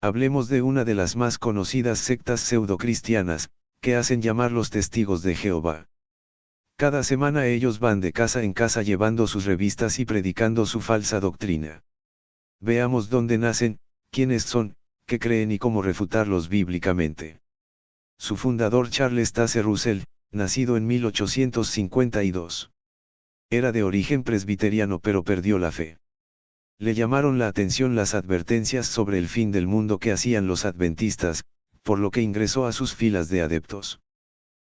Hablemos de una de las más conocidas sectas pseudocristianas, que hacen llamar los Testigos de Jehová. Cada semana ellos van de casa en casa llevando sus revistas y predicando su falsa doctrina. Veamos dónde nacen, quiénes son, qué creen y cómo refutarlos bíblicamente. Su fundador Charles Taze Russell, nacido en 1852. Era de origen presbiteriano pero perdió la fe. Le llamaron la atención las advertencias sobre el fin del mundo que hacían los adventistas, por lo que ingresó a sus filas de adeptos.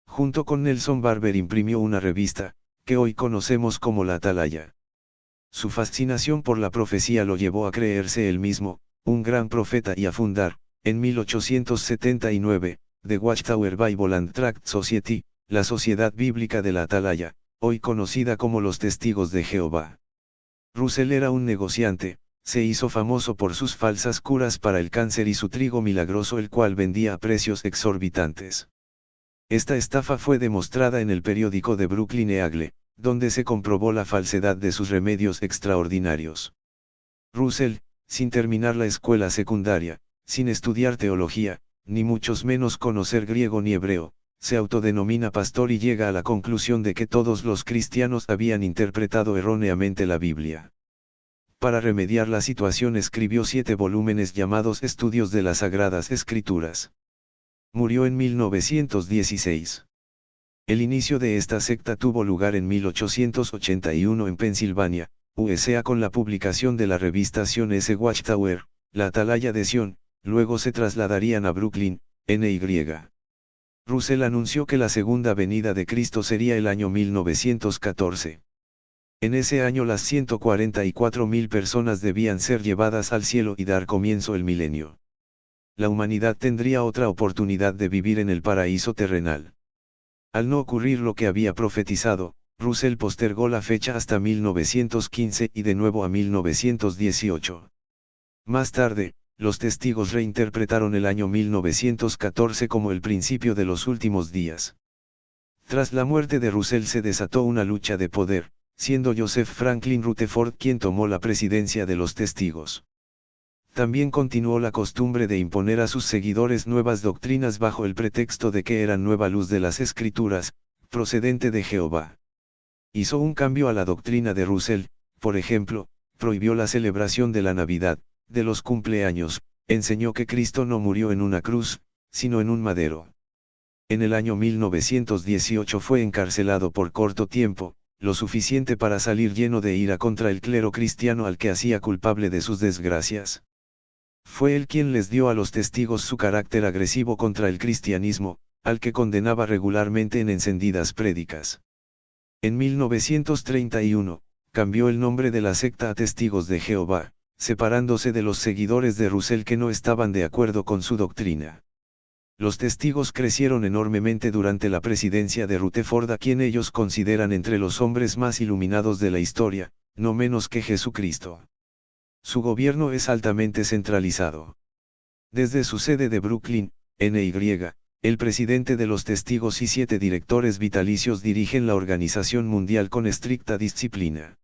Junto con Nelson Barber imprimió una revista, que hoy conocemos como La Atalaya. Su fascinación por la profecía lo llevó a creerse él mismo, un gran profeta y a fundar, en 1879, The Watchtower Bible and Tract Society, la Sociedad Bíblica de la Atalaya, hoy conocida como los Testigos de Jehová. Russell era un negociante, se hizo famoso por sus falsas curas para el cáncer y su trigo milagroso el cual vendía a precios exorbitantes. Esta estafa fue demostrada en el periódico de Brooklyn Eagle, donde se comprobó la falsedad de sus remedios extraordinarios. Russell, sin terminar la escuela secundaria, sin estudiar teología, ni muchos menos conocer griego ni hebreo, se autodenomina pastor y llega a la conclusión de que todos los cristianos habían interpretado erróneamente la Biblia. Para remediar la situación escribió 7 volúmenes llamados Estudios de las Sagradas Escrituras. Murió en 1916. El inicio de esta secta tuvo lugar en 1881 en Pensilvania, USA con la publicación de la revista Sion S. Watchtower, la Atalaya de Sion, luego se trasladarían a Brooklyn, NY. Russell anunció que la segunda venida de Cristo sería el año 1914. En ese año las 144.000 personas debían ser llevadas al cielo y dar comienzo el milenio. La humanidad tendría otra oportunidad de vivir en el paraíso terrenal. Al no ocurrir lo que había profetizado, Russell postergó la fecha hasta 1915 y de nuevo a 1918. Más tarde, los testigos reinterpretaron el año 1914 como el principio de los últimos días. Tras la muerte de Russell se desató una lucha de poder, siendo Joseph Franklin Rutherford quien tomó la presidencia de los testigos. También continuó la costumbre de imponer a sus seguidores nuevas doctrinas bajo el pretexto de que eran nueva luz de las Escrituras, procedente de Jehová. Hizo un cambio a la doctrina de Russell, por ejemplo, prohibió la celebración de la Navidad, de los cumpleaños, enseñó que Cristo no murió en una cruz, sino en un madero. En el año 1918 fue encarcelado por corto tiempo, lo suficiente para salir lleno de ira contra el clero cristiano al que hacía culpable de sus desgracias. Fue él quien les dio a los testigos su carácter agresivo contra el cristianismo, al que condenaba regularmente en encendidas prédicas. En 1931, cambió el nombre de la secta a Testigos de Jehová, separándose de los seguidores de Russell que no estaban de acuerdo con su doctrina. Los testigos crecieron enormemente durante la presidencia de Rutherford a quien ellos consideran entre los hombres más iluminados de la historia, no menos que Jesucristo. Su gobierno es altamente centralizado. Desde su sede de Brooklyn, NY, el presidente de los testigos y 7 directores vitalicios dirigen la organización mundial con estricta disciplina.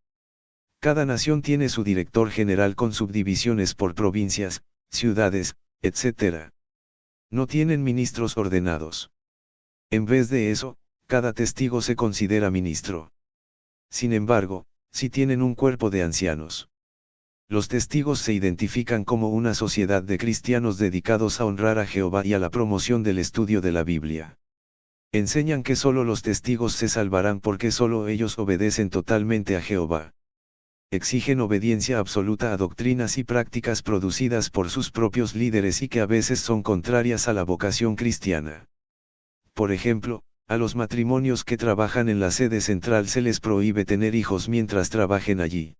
Cada nación tiene su director general con subdivisiones por provincias, ciudades, etc. No tienen ministros ordenados. En vez de eso, cada testigo se considera ministro. Sin embargo, sí tienen un cuerpo de ancianos. Los testigos se identifican como una sociedad de cristianos dedicados a honrar a Jehová y a la promoción del estudio de la Biblia. Enseñan que solo los testigos se salvarán porque solo ellos obedecen totalmente a Jehová. Exigen obediencia absoluta a doctrinas y prácticas producidas por sus propios líderes y que a veces son contrarias a la vocación cristiana. Por ejemplo, a los matrimonios que trabajan en la sede central se les prohíbe tener hijos mientras trabajen allí.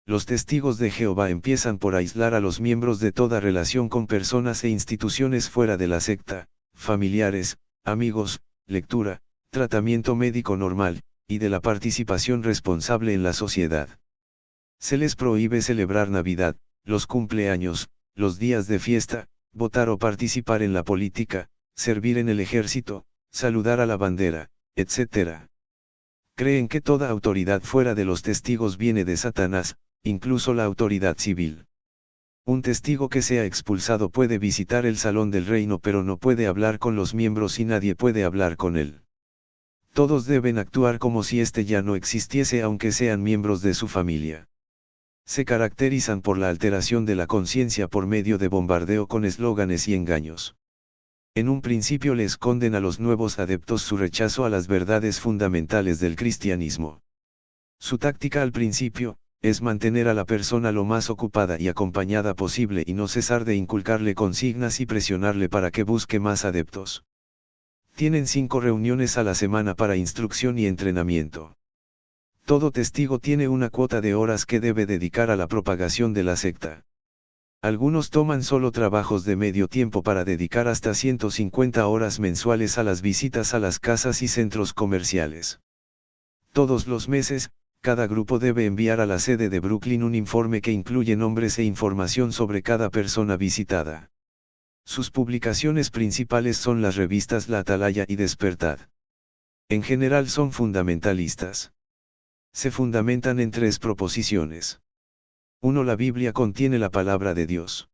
Los testigos de Jehová empiezan por aislar a los miembros de toda relación con personas e instituciones fuera de la secta, familiares, amigos, lectura, tratamiento médico normal, y de la participación responsable en la sociedad. Se les prohíbe celebrar Navidad, los cumpleaños, los días de fiesta, votar o participar en la política, servir en el ejército, saludar a la bandera, etc. Creen que toda autoridad fuera de los testigos viene de Satanás, incluso la autoridad civil. Un testigo que sea expulsado puede visitar el salón del reino pero no puede hablar con los miembros y nadie puede hablar con él. Todos deben actuar como si éste ya no existiese aunque sean miembros de su familia. Se caracterizan por la alteración de la conciencia por medio de bombardeo con eslóganes y engaños. En un principio le esconden a los nuevos adeptos su rechazo a las verdades fundamentales del cristianismo. Su táctica al principio, es mantener a la persona lo más ocupada y acompañada posible y no cesar de inculcarle consignas y presionarle para que busque más adeptos. Tienen 5 reuniones a la semana para instrucción y entrenamiento. Todo testigo tiene una cuota de horas que debe dedicar a la propagación de la secta. Algunos toman solo trabajos de medio tiempo para dedicar hasta 150 horas mensuales a las visitas a las casas y centros comerciales. Todos los meses, cada grupo debe enviar a la sede de Brooklyn un informe que incluye nombres e información sobre cada persona visitada. Sus publicaciones principales son las revistas La Atalaya y Despertad. En general son fundamentalistas. Se fundamentan en 3 proposiciones. 1. La Biblia contiene la palabra de Dios.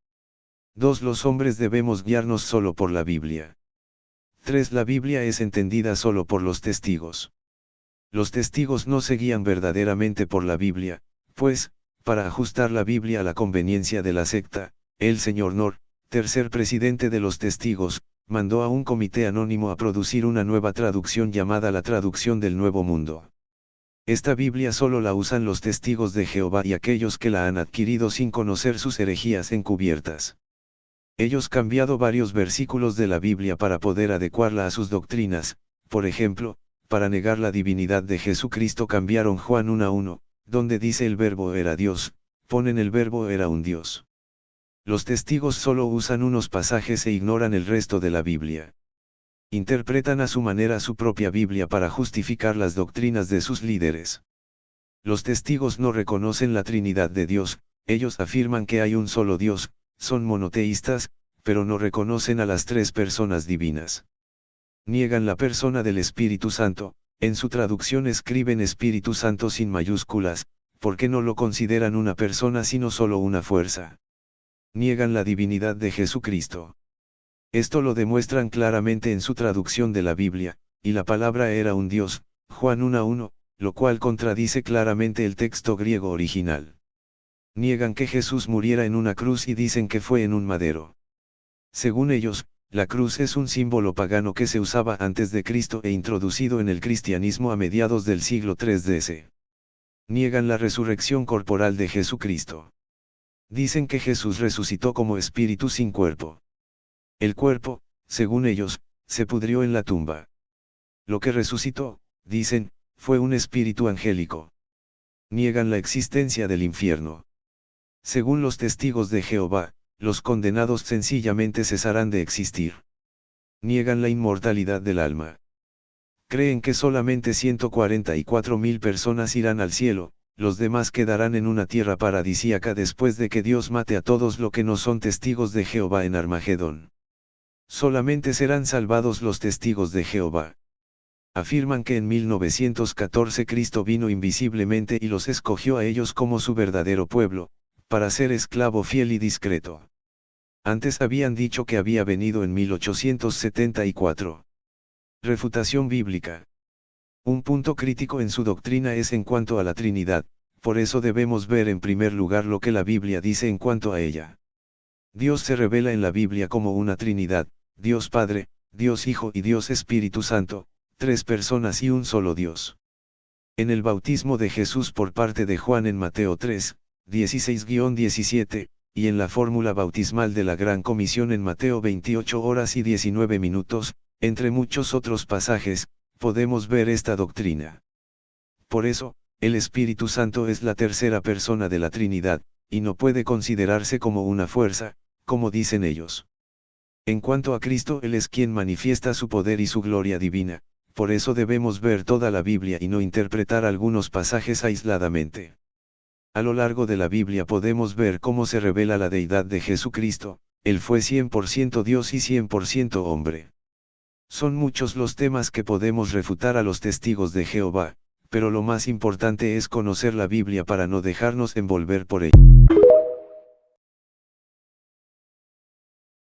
2. Los hombres debemos guiarnos solo por la Biblia. 3. La Biblia es entendida solo por los testigos. Los testigos no se guían verdaderamente por la Biblia, pues, para ajustar la Biblia a la conveniencia de la secta, el Sr. Knorr, tercer presidente de los testigos, mandó a un comité anónimo a producir una nueva traducción llamada la Traducción del Nuevo Mundo. Esta Biblia solo la usan los testigos de Jehová y aquellos que la han adquirido sin conocer sus herejías encubiertas. Ellos cambiado varios versículos de la Biblia para poder adecuarla a sus doctrinas, por ejemplo, para negar la divinidad de Jesucristo cambiaron Juan 1:1, donde dice el verbo era Dios, ponen el verbo era un Dios. Los testigos solo usan unos pasajes e ignoran el resto de la Biblia. Interpretan a su manera su propia Biblia para justificar las doctrinas de sus líderes. Los testigos no reconocen la Trinidad de Dios, ellos afirman que hay un solo Dios, son monoteístas, pero no reconocen a las 3 personas divinas. Niegan la persona del Espíritu Santo, en su traducción escriben Espíritu Santo sin mayúsculas, porque no lo consideran una persona sino solo una fuerza. Niegan la divinidad de Jesucristo. Esto lo demuestran claramente en su traducción de la Biblia, y la palabra era un Dios, Juan 1:1, lo cual contradice claramente el texto griego original. Niegan que Jesús muriera en una cruz y dicen que fue en un madero. Según ellos, la cruz es un símbolo pagano que se usaba antes de Cristo e introducido en el cristianismo a mediados del siglo III d.C. Niegan la resurrección corporal de Jesucristo. Dicen que Jesús resucitó como espíritu sin cuerpo. El cuerpo, según ellos, se pudrió en la tumba. Lo que resucitó, dicen, fue un espíritu angélico. Niegan la existencia del infierno. Según los testigos de Jehová, los condenados sencillamente cesarán de existir. Niegan la inmortalidad del alma. Creen que solamente 144.000 personas irán al cielo, los demás quedarán en una tierra paradisíaca después de que Dios mate a todos los que no son testigos de Jehová en Armagedón. Solamente serán salvados los testigos de Jehová. Afirman que en 1914 Cristo vino invisiblemente y los escogió a ellos como su verdadero pueblo, para ser esclavo fiel y discreto. Antes habían dicho que había venido en 1874. Refutación bíblica. Un punto crítico en su doctrina es en cuanto a la Trinidad, por eso debemos ver en primer lugar lo que la Biblia dice en cuanto a ella. Dios se revela en la Biblia como una Trinidad, Dios Padre, Dios Hijo y Dios Espíritu Santo, 3 personas y un solo Dios. En el bautismo de Jesús por parte de Juan en Mateo 3, 16-17, y en la fórmula bautismal de la Gran Comisión en Mateo 28 horas y 19 minutos, entre muchos otros pasajes, podemos ver esta doctrina. Por eso, el Espíritu Santo es la tercera persona de la Trinidad, y no puede considerarse como una fuerza, como dicen ellos. En cuanto a Cristo, Él es quien manifiesta su poder y su gloria divina, por eso debemos ver toda la Biblia y no interpretar algunos pasajes aisladamente. A lo largo de la Biblia podemos ver cómo se revela la deidad de Jesucristo, Él fue 100% Dios y 100% hombre. Son muchos los temas que podemos refutar a los testigos de Jehová, pero lo más importante es conocer la Biblia para no dejarnos envolver por ella.